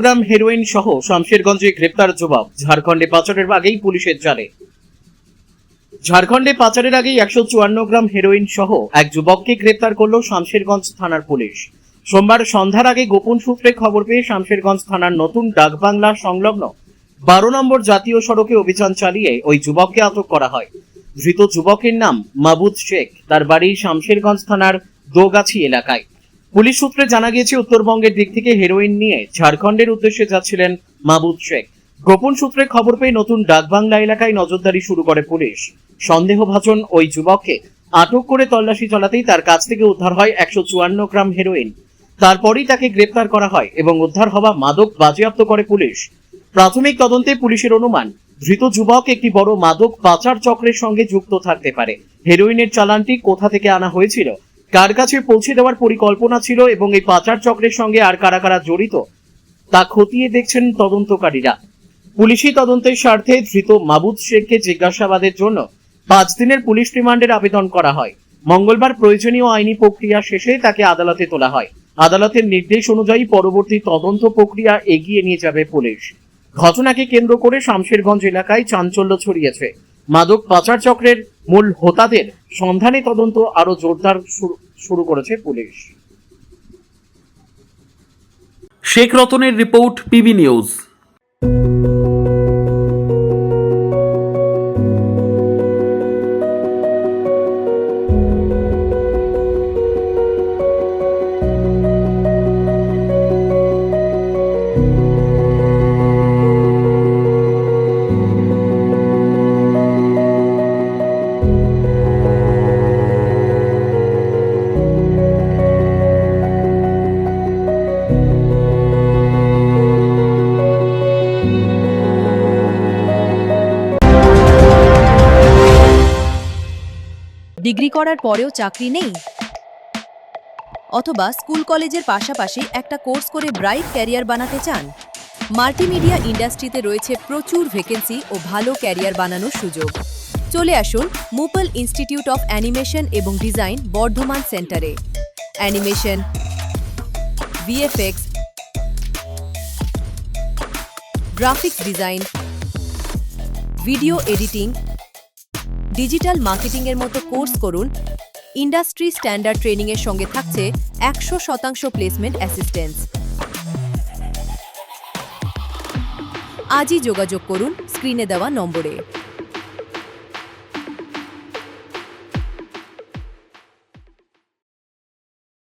গ্রাম heroin সহ শামশেরগঞ্জে গ্রেপ্তার যুবক। ঝাড়খণ্ডে পাচারের আগেই পুলিশের জালে। ঝাড়খণ্ডে পাচারের আগেই 154 গ্রাম হেরোইন সহ এক যুবককে গ্রেপ্তার করল শামশেরগঞ্জ থানার পুলিশ। সোমবার সন্ধ্যার আগে গোপন সূত্রে খবর পেয়ে শামশেরগঞ্জ থানার নতুন ডাকবাংলা সংলগ্ন 12 নম্বর জাতীয় সড়কে অভিযান চালিয়ে ওই যুবককে আটক করা হয়। ধৃত যুবকের নাম মাবুদ শেখ। তার বাড়ি শামশেরগঞ্জ থানার দোগাছি এলাকায়। পুলিশ সূত্রে জানা গিয়েছে, উত্তরবঙ্গের দিক থেকে হেরোইন নিয়ে ঝাড়খণ্ডের উদ্দেশ্যে যাচ্ছিলেন মাবুদ শেখ। গোপন সূত্রে খবর পেয়ে নতুন ডাকবাংলা এলাকায় নজরদারি শুরু করে পুলিশ। সন্দেহভাজন ওই যুবককে আটক করে তল্লাশি চালাতেই তার কাছ থেকে উদ্ধার হয় 154 গ্রাম হেরোইন। তারপরই তাকে গ্রেপ্তার করা হয় এবং উদ্ধার হওয়া মাদক বাজেয়াপ্ত করে পুলিশ। প্রাথমিক তদন্তে পুলিশের অনুমান, ধৃত যুবক একটি বড় মাদক পাচার চক্রের সঙ্গে যুক্ত থাকতে পারে। হেরোইনের চালানটি কোথা থেকে আনা হয়েছিল, কার কাছে পৌঁছে দেওয়ার পরিকল্পনা ছিল এবং এই পাচার চক্রের সঙ্গে আর কারা কারা জড়িত তা খতিয়ে দেখছেন তদন্তকারীরা। পুলিশি তদন্তের স্বার্থে ধৃত মাবুদ শেখকে জিজ্ঞাসাবাদের জন্য 5 দিনের পুলিশ রিমান্ডের আবেদন করা হয়। মঙ্গলবার প্রয়োজনীয় আইনি প্রক্রিয়া শেষে তাকে আদালতে তোলা হয়। আদালতের নির্দেশ অনুযায়ী পরবর্তী তদন্ত প্রক্রিয়া এগিয়ে নিয়ে যাবে পুলিশ। ঘটনাকে কেন্দ্র করে শামশেরগঞ্জ এলাকায় চাঞ্চল্য ছড়িয়েছে। মাদক পাচার চক্রের মূল হোতাদের সন্ধানে তদন্ত আরো জোরদার শুরু করেছে পুলিশ। শেখ রতনের রিপোর্ট, পিবি নিউজ। ডিগ্রি করার পরেও চাকরি নেই, অথবা স্কুল কলেজের পাশাপাশি একটা কোর্স করে ব্রাইট ক্যারিয়ার বানাতে চান? মাল্টিমিডিয়া ইন্ডাস্ট্রিতে রয়েছে প্রচুর ভ্যাকেন্সি ও ভালো ক্যারিয়ার বানানোর সুযোগ। চলে আসুন মুপল ইনস্টিটিউট অফ অ্যানিমেশন এবং ডিজাইন বর্ধমান সেন্টারে। Animation, VFX, graphics design, video editing, digital marketing এর মতো কোর্স করুন। ইন্ডাস্ট্রি স্ট্যান্ডার্ড ট্রেনিং এর সঙ্গে থাকছে 100% প্লেসমেন্ট অ্যাসিস্ট্যান্স। আজই যোগাযোগ করুন স্ক্রিনে দেওয়া নম্বরে।